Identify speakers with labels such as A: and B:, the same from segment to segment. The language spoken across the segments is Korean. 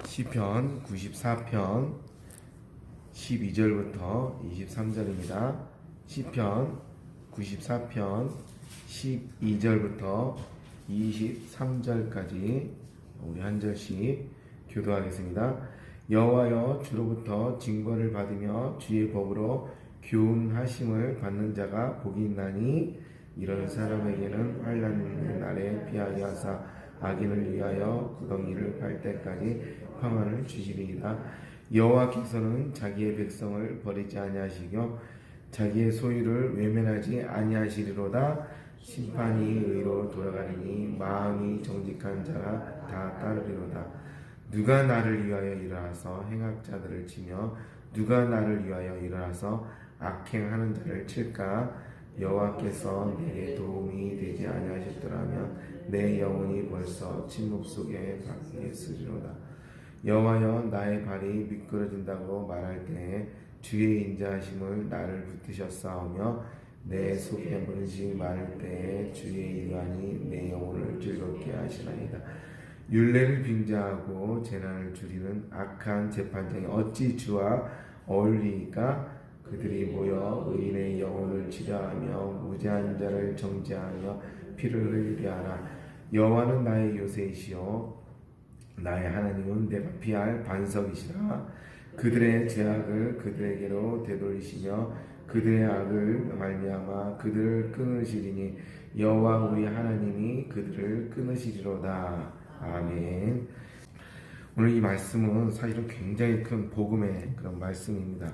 A: 시편 94편 12절부터 23절입니다. 시편 94편 12절부터 23절까지 우리 한 절씩 교도하겠습니다. 여호와여, 주로부터 징벌을 받으며 주의 법으로 교훈하심을 받는 자가 복이 있나니 이런 사람에게는 환난의 날에 피하게 하사 악인을 위하여 구덩이를 팔 때까지 평안을 주시리이다. 여호와께서는 자기의 백성을 버리지 아니하시며 자기의 소유를 외면하지 아니하시리로다. 심판이 의로 돌아가리니 마음이 정직한 자가 다 따르리로다. 누가 나를 위하여 일어나서 행악자들을 치며 누가 나를 위하여 일어나서 악행하는 자를 칠까? 여호와께서 내게 도움이 되지 아니하셨더라면 내 영혼이 벌써 침묵 속에 박혔으리로다. 여호와여, 나의 발이 미끄러진다고 말할 때에 주의 인자하심을 나를 붙드셨사오며 내 속에 문지 많을 때에 주의 인간이 내 영혼을 즐겁게 하시나이다. 율례를 빙자하고 재난을 줄이는 악한 재판장이 어찌 주와 어울리까? 그들이 모여 의인의 영혼을 치려하며 무죄한 자를 정죄하며 피를 흘리게 하라. 여호와는 나의 요새이시오 나의 하나님은 내가 피할 반석이시라. 그들의 죄악을 그들에게로 되돌리시며 그들의 악을 말미암아 그들을 끊으시리니 여호와 우리 하나님이 그들을 끊으시리로다. 아멘. 오늘 이 말씀은 사실은 굉장히 큰 복음의 그런 말씀입니다.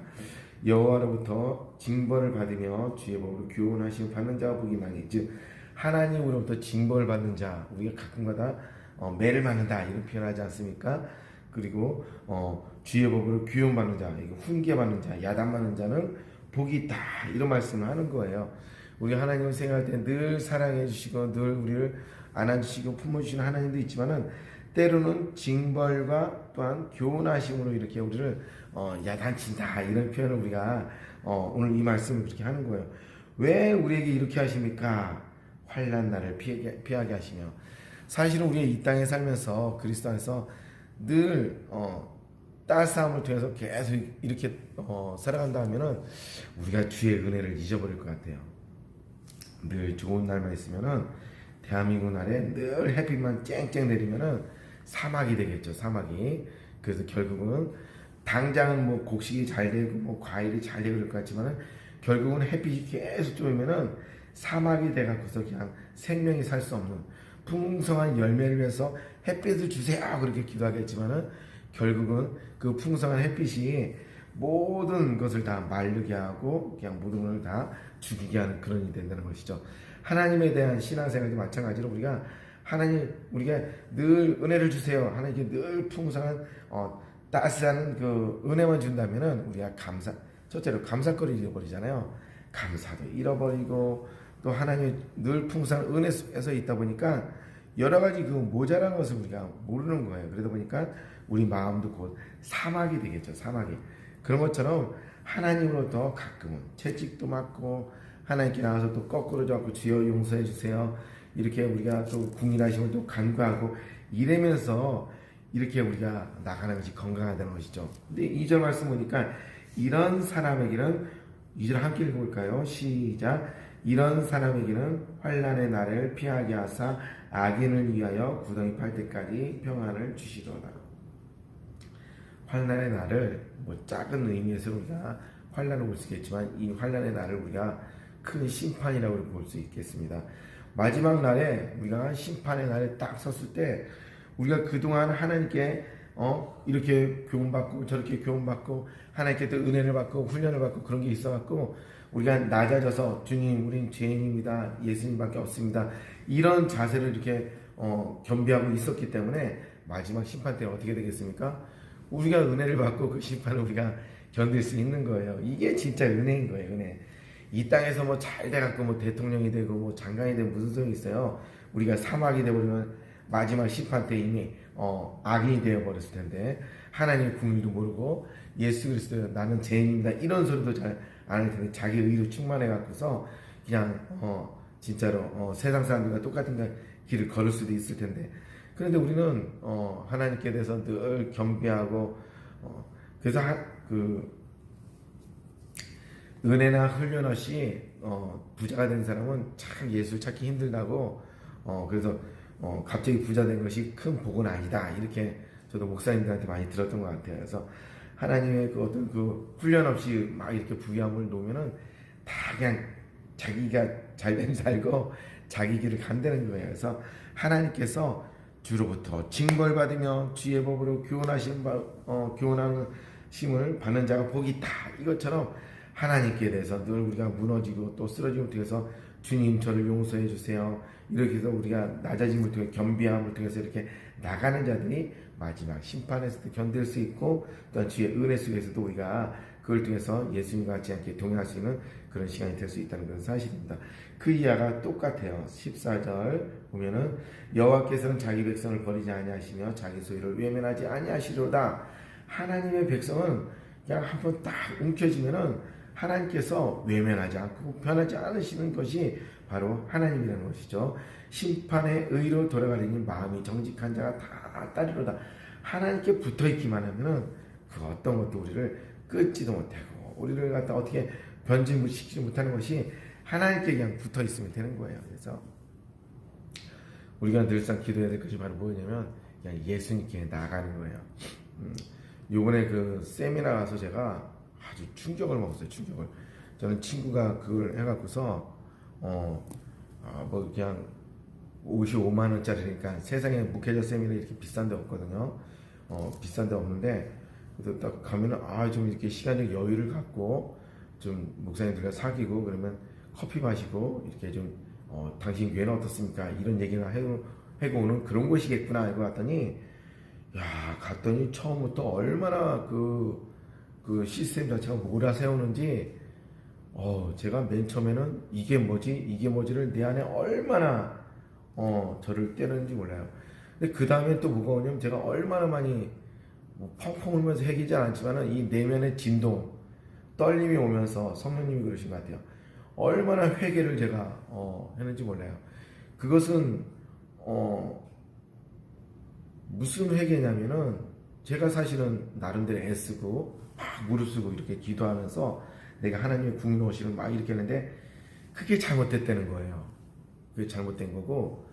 A: 여호와로부터 징벌을 받으며 주의 법으로 교훈하심을 받는 자가 복이 많으니, 즉 하나님으로부터 징벌을 받는 자, 우리가 가끔가다 매를 맞는다 이런 표현하지 않습니까? 그리고 주의 법으로 교훈받는 자, 훈계받는 자, 야단받는 자는 복이 있다 이런 말씀을 하는 거예요. 우리 하나님을 생각할 때 늘 사랑해 주시고 늘 우리를 안아주시고 품어주시는 하나님도 있지만은 때로는 징벌과 또한 교훈하심으로 이렇게 우리를 야단친다 이런 표현을 우리가 오늘 이 말씀을 그렇게 하는 거예요. 왜 우리에게 이렇게 하십니까? 환난 날을 피하게 하시며. 사실은 우리가 이 땅에 살면서 그리스도 안에서 늘 따스함을 통해서 계속 이렇게 살아간다 하면은 우리가 주의 은혜를 잊어버릴 것 같아요. 늘 좋은 날만 있으면은 대한민국 날에 늘 햇빛만 쨍쨍 내리면은 사막이 되겠죠. 사막이. 그래서 결국은 당장은 뭐 곡식이 잘 되고 뭐 과일이 잘 되고 그럴 것 같지만은 결국은 햇빛이 계속 쬐면은 사막이 돼갖고서 그냥 생명이 살 수 없는 풍성한 열매를 위해서 햇빛을 주세요 그렇게 기도하겠지만은 결국은 그 풍성한 햇빛이 모든 것을 다 마르게 하고 그냥 모든 것을 다 죽이게 하는 그런 일이 된다는 것이죠. 하나님에 대한 신앙생활도 마찬가지로 우리가 하나님 우리가 늘 은혜를 주세요. 하나님께 늘 풍성한 따스한 그 은혜만 준다면은 우리가 첫째로 감사거리를 잃어버리잖아요. 감사도 잃어버리고 또 하나님이 늘 풍성한 은혜 속에서 있다 보니까 여러 가지 그 모자란 것을 우리가 모르는 거예요. 그러다 보니까 우리 마음도 곧 사막이 되겠죠. 사막이. 그런 것처럼 하나님으로부터 가끔은 채찍도 맞고 하나님께 나와서 또 거꾸로 잡고 주여 용서해 주세요. 이렇게 우리가 또 궁일하심을 또 간구하고 이러면서 이렇게 우리가 나가는 것이 건강하다는 것이죠. 근데 2절 말씀 보니까 이런 사람에게는 2절 함께 읽어볼까요? 시작. 이런 사람에게는 환난의 날을 피하게 하사 악인을 위하여 구덩이 팔 때까지 평안을 주시리로다. 환난의 날을 뭐 작은 의미에서 우리가 환난을 볼 수 있겠지만 이 환난의 날을 우리가 큰 심판이라고 볼 수 있겠습니다. 마지막 날에 우리가 심판의 날에 딱 섰을 때 우리가 그동안 하나님께 이렇게 교훈받고 저렇게 교훈받고 하나님께 또 은혜를 받고 훈련을 받고 그런 게 있어갖고 우리가 낮아져서 주님 우린 죄인입니다. 예수님밖에 없습니다. 이런 자세를 이렇게 겸비하고 있었기 때문에 마지막 심판 때는 어떻게 되겠습니까? 우리가 은혜를 받고 그 심판을 우리가 견딜 수 있는 거예요. 이게 진짜 은혜인 거예요. 은혜. 이 땅에서 뭐 잘 돼갖고 뭐 대통령이 되고 뭐 장관이 되면 무슨 소용이 있어요? 우리가 사막이 되버리면 마지막 심판 때 이미 악인이 되어버렸을 텐데 하나님의 국민도 모르고 예수 그리스도 나는 죄인입니다 이런 소리도 잘 안 할 텐데 자기 의로 충만해갖고서 그냥 진짜로 세상 사람들과 똑같은 길을 걸을 수도 있을 텐데 그런데 우리는 하나님께 대해서 늘 겸비하고 그래서 은혜나 훈련 없이 부자가 된 사람은 참 예수 찾기 힘들다고 그래서 갑자기 부자 된 것이 큰 복은 아니다 이렇게 저도 목사님들한테 많이 들었던 것 같아요. 그래서 하나님의 그 어떤 그 훈련 없이 막 이렇게 부유함을 놓으면은 다 그냥 자기가 잘된 살고 자기 길을 간다는 거예요. 그래서 하나님께서 주로부터 징벌 받으며 주의 법으로 교훈하는 심을 받는 자가 복이 있다. 이것처럼 하나님께 대해서 늘 우리가 무너지고 또 쓰러짐을 통해서 주님 저를 용서해 주세요. 이렇게 해서 우리가 낮아짐을 통해 겸비함을 통해서 이렇게 나가는 자들이 마지막 심판에서도 견딜 수 있고 또 주의 은혜 속에서도 우리가 그걸 통해서 예수님과 같지 않게 동행할 수 있는 그런 시간이 될 수 있다는 것은 사실입니다. 그 이하가 똑같아요. 14절 보면은 여호와께서는 자기 백성을 버리지 아니하시며 자기 소유를 외면하지 아니하시로다. 하나님의 백성은 그냥 한번 딱 움켜쥐면은 하나님께서 외면하지 않고 변하지 않으시는 것이 바로 하나님이라는 것이죠. 심판의 의로 돌아가려니 마음이 정직한 자가 다 따르로다. 하나님께 붙어있기만 하면은 그 어떤 것도 우리를 끊지도 못하고 우리를 갖다 어떻게 변질시키지 못하는 것이 하나님께 그냥 붙어있으면 되는 거예요. 그래서 우리가 늘상 기도해야 될 것이 바로 뭐냐면 그냥 예수님께 나아가는 거예요. 요번에 그 세미나 가서 제가 아주 충격을 먹었어요. 충격을. 저는 친구가 그걸 해갖고서 뭐 그냥 55만 원짜리니까 세상에 목회자 세미나 이렇게 비싼 데 없거든요. 비싼 데 없는데 그래서 딱 가면은 좀 이렇게 시간적 여유를 갖고 좀 목사님들과 사귀고 그러면 커피 마시고 이렇게 좀 당신 교회는 어떻습니까? 이런 얘기를 해고 오는 그런 곳이겠구나 알고 갔더니 갔더니 처음부터 얼마나 그 시스템 자체가 몰아세우는지 제가 맨 처음에는 이게 뭐지를 내 안에 얼마나 저를 때리는지 몰라요. 근데 그 다음에 또 뭐가 오냐면 제가 얼마나 많이 펑펑 울면서 해기지 않았지만은 이 내면의 진동 떨림이 오면서 성령님이 그러신 것 같아요. 얼마나 회개를 제가 했는지 몰라요. 그것은 무슨 회개냐면은 제가 사실은 나름대로 애쓰고 막 무릎쓰고 이렇게 기도하면서 내가 하나님의 국노하시는 막 이렇게 했는데 그게 잘못됐다는 거예요. 그게 잘못된 거고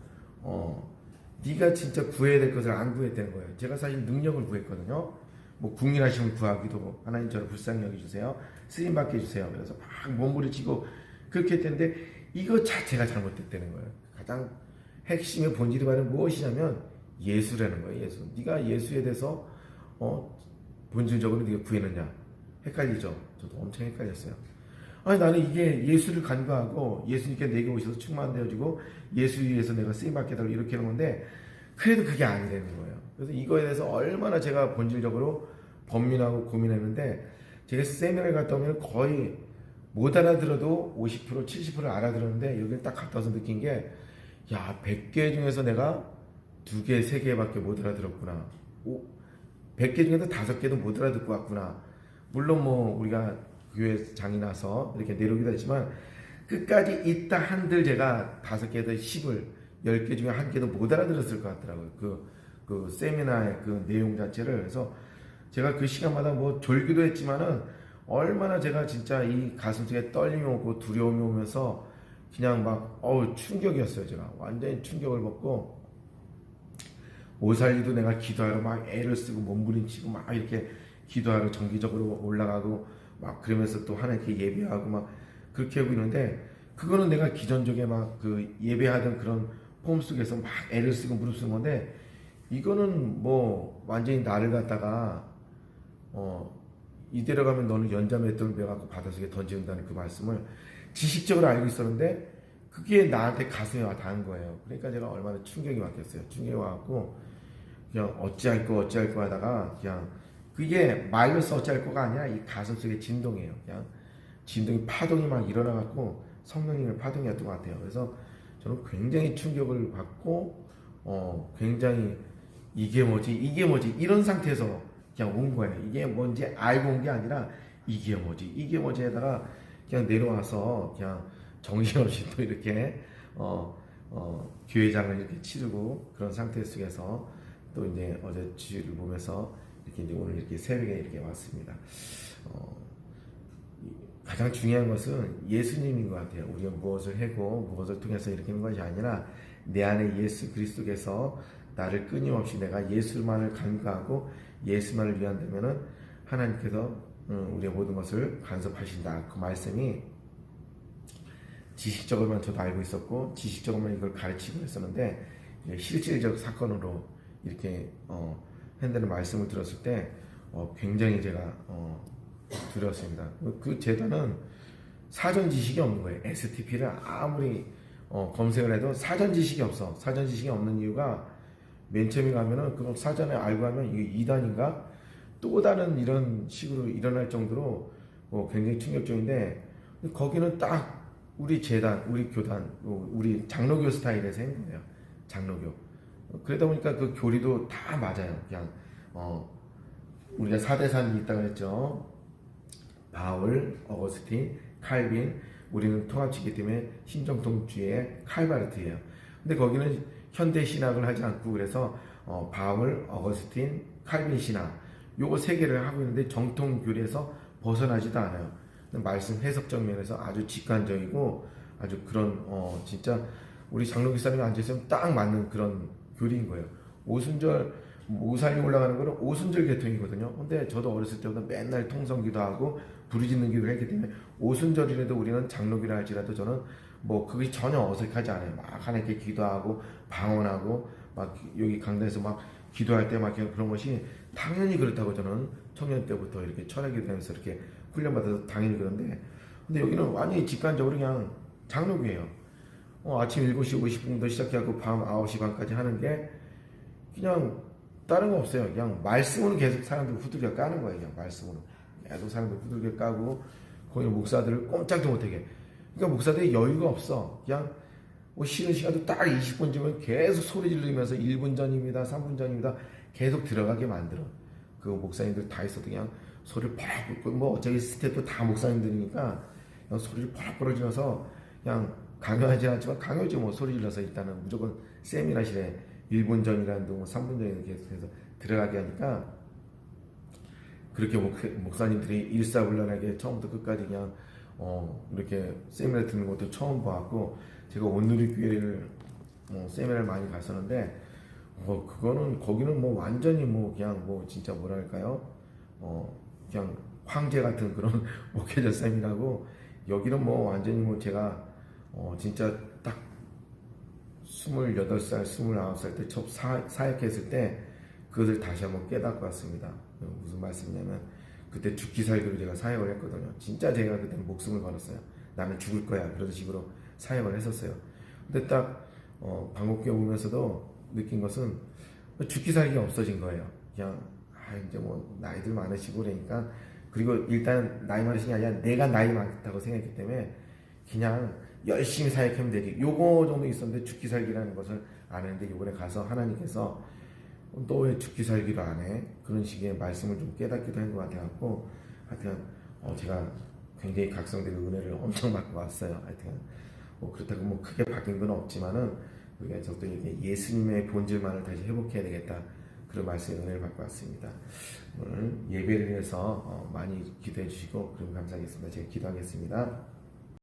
A: 네가 진짜 구해야 될 것을 안 구했다는 거예요. 제가 사실 능력을 구했거든요. 뭐 국민하심을 구하기도 하나님 저를 불쌍히 여기주세요. 쓰임받게 해주세요. 그래서 막 몸부림치고 그렇게 했는데 이거 자체가 잘못됐다는 거예요. 가장 핵심의 본질이 바로 무엇이냐면 예수라는 거예요. 예수. 네가 예수에 대해서 본질적으로 네가 구했느냐 헷갈리죠. 저도 엄청 헷갈렸어요. 나는 이게 예수를 간구하고 예수님께 내게 오셔서 충만되어지고 예수 위에서 내가 쓰임받게 달라고 이렇게 하는 건데 그래도 그게 아니라는 거예요. 그래서 이거에 대해서 얼마나 제가 본질적으로 번민하고 고민했는데 제가 세미나를 갔다 오면 거의 못 알아들어도 50% 70% 알아들었는데 여기를 딱 갔다 와서 느낀 게 100개 중에서 내가 2개 3개밖에 못 알아들었구나. 100개 중에서 5개도 못 알아듣고 왔구나. 물론 뭐 우리가 교회 장이 나서 이렇게 내려오기도 했지만 끝까지 있다 한들 제가 5개에서 10을 10개 중에 1개도 못 알아들었을 것 같더라고요. 그 세미나의 그 내용 자체를. 그래서 제가 그 시간마다 뭐 졸기도 했지만은 얼마나 제가 진짜 이 가슴속에 떨림이 오고 두려움이 오면서 그냥 막 충격이었어요. 제가 완전히 충격을 먹고 오살리도 내가 기도하러 막 애를 쓰고 몸부림치고 막 이렇게 기도하러 정기적으로 올라가고 막 그러면서 또 하나님께 예배하고 막 그렇게 하고 있는데 그거는 내가 기존적에 막 그 예배하던 그런 폼 속에서 막 애를 쓰고 무릎 쓰는 건데 이거는 뭐 완전히 나를 갖다가 이대로 가면 너는 연자맷돌을 매갖고 바닷속에 던진다는 그 말씀을 지식적으로 알고 있었는데 그게 나한테 가슴에 와 닿은 거예요. 그러니까 제가 얼마나 충격이 왔겠어요. 충격이 와갖고 그냥 어찌할 거 하다가 그냥 그게 말로써 어찌할 거가 아니라 이 가슴속의 진동이에요. 그냥 진동이 파동이 막 일어나갖고 성령님의 파동이었던 것 같아요. 그래서 저는 굉장히 충격을 받고 굉장히 이게 뭐지 이런 상태에서 그냥 온 거예요. 이게 뭔지 알고 온 게 아니라 이게 뭐지 하다가 그냥 내려와서 그냥 정신없이 또 이렇게 교회장을 이렇게 치르고 그런 상태 속에서 또 이제 어제 주일을 보면서 이렇게 이제 오늘 이렇게 새벽에 이렇게 왔습니다. 가장 중요한 것은 예수님인 것 같아요. 우리가 무엇을 하고 무엇을 통해서 이렇게 하는 것이 아니라 내 안에 예수 그리스도께서 나를 끊임없이 내가 예수만을 간구하고 예수만을 위한다면은 하나님께서 우리의 모든 것을 간섭하신다. 그 말씀이 지식적으로만 저도 알고 있었고 지식적으로만 이걸 가르치고 했었는데 실질적 사건으로 이렇게 한다는 말씀을 들었을 때 굉장히 제가 두려웠습니다. 그 재단은 사전 지식이 없는 거예요. STP를 아무리 검색을 해도 사전 지식이 없어. 사전 지식이 없는 이유가 맨 처음에 가면은 그럼 사전에 알고 하면 이게 이단인가? 또 다른 이런 식으로 일어날 정도로 굉장히 충격적인데 거기는 딱 우리 재단, 우리 교단, 우리 장로교 스타일에서 한 거예요. 장로교. 그러다 보니까 그 교리도 다 맞아요. 그냥 우리가 4대산이 있다고 했죠. 바울, 어거스틴, 칼빈, 우리는 통합치기 때문에 신정통주의 칼바르트예요. 근데 거기는 현대 신학을 하지 않고 그래서 바울, 어거스틴, 칼빈 신학 요거 세 개를 하고 있는데 정통 교리에서 벗어나지도 않아요. 말씀 해석적 면에서 아주 직관적이고 아주 그런 진짜 우리 장로교 사람이 앉아있으면 딱 맞는 그런 교리인 거예요. 오순절 오살이 올라가는 거는 오순절 계통이거든요. 근데 저도 어렸을 때보다 맨날 통성기도 하고 부르짖는 기도를 했기 때문에 오순절이라도 우리는 장로교를 할지라도 저는 뭐 그것이 전혀 어색하지 않아요. 막 하나님께 기도하고 방언하고 막 여기 강단에서 막 기도할 때 막 그런 것이 당연히 그렇다고 저는 청년 때부터 이렇게 철학이 되면서 이렇게 훈련받아서 당연히 그런데 근데 여기는 완전히 직관적으로 그냥 장로교예요. 아침 7시 50분부터 시작해갖고 밤 9시 반까지 하는 게 그냥 다른 거 없어요. 그냥 말씀으로 계속 사람들 후들겨 까는 거예요. 그냥 말씀으로 계속 사람들 후들겨 까고 거기 목사들을 꼼짝도 못하게. 그러니까 목사들이 여유가 없어. 그냥 뭐 쉬는 시간도 딱 20분 주면 계속 소리 지르면서 1분 전입니다, 3분 전입니다. 계속 들어가게 만들어. 그 목사님들 다 있어도 그냥 소리를 펄럭 뭐 어차피 스태프 다 목사님들이니까 그냥 소리를 펄럭 지르면서 그냥 강요하지 않지만 강요지 뭐 소리 질러서 일단은 무조건 세미나실에 1분 전이라는 둥 3분 전이라는 계속해서 들어가게 하니까 그렇게 목사님들이 일사불란하게 처음부터 끝까지 그냥 이렇게 세미나 듣는 것도 처음 봐갖고 제가 온누리교회를 세미나를 많이 갔었는데 그거는 거기는 뭐 완전히 뭐 그냥 뭐 진짜 뭐랄까요 그냥 황제 같은 그런 목회자 쌤이라고 여기는 뭐 완전히 뭐 제가 진짜 딱 28살, 29살 때 처음 사역했을 때 그것을 다시 한번 깨닫고 왔습니다. 무슨 말씀이냐면 그때 죽기 살기로 제가 사역을 했거든요. 진짜 제가 그때 목숨을 걸었어요. 나는 죽을 거야. 그런 식으로 사역을 했었어요. 근데 딱 방법교회 오면서도 느낀 것은 죽기 살기가 없어진 거예요. 그냥 이제 뭐 나이들 많으시고 그러니까 그리고 일단 나이 많으신 게 아니라 내가 나이 많다고 생각했기 때문에 그냥 열심히 사역하면 되지. 요거 정도 있었는데 죽기 살기라는 것을 안 했는데 요번에 가서 하나님께서 너 왜 죽기 살기를 안 해? 그런 식의 말씀을 좀 깨닫기도 한 것 같아갖고 하여튼 제가 굉장히 각성된 은혜를 엄청 받고 왔어요. 하여튼 뭐 그렇다고 뭐 크게 바뀐 건 없지만은 우리가 저도 이게 예수님의 본질만을 다시 회복해야 되겠다. 그런 말씀의 은혜를 받고 왔습니다. 오늘 예배를 위해서 많이 기도해 주시고 그럼 감사하겠습니다. 제가 기도하겠습니다.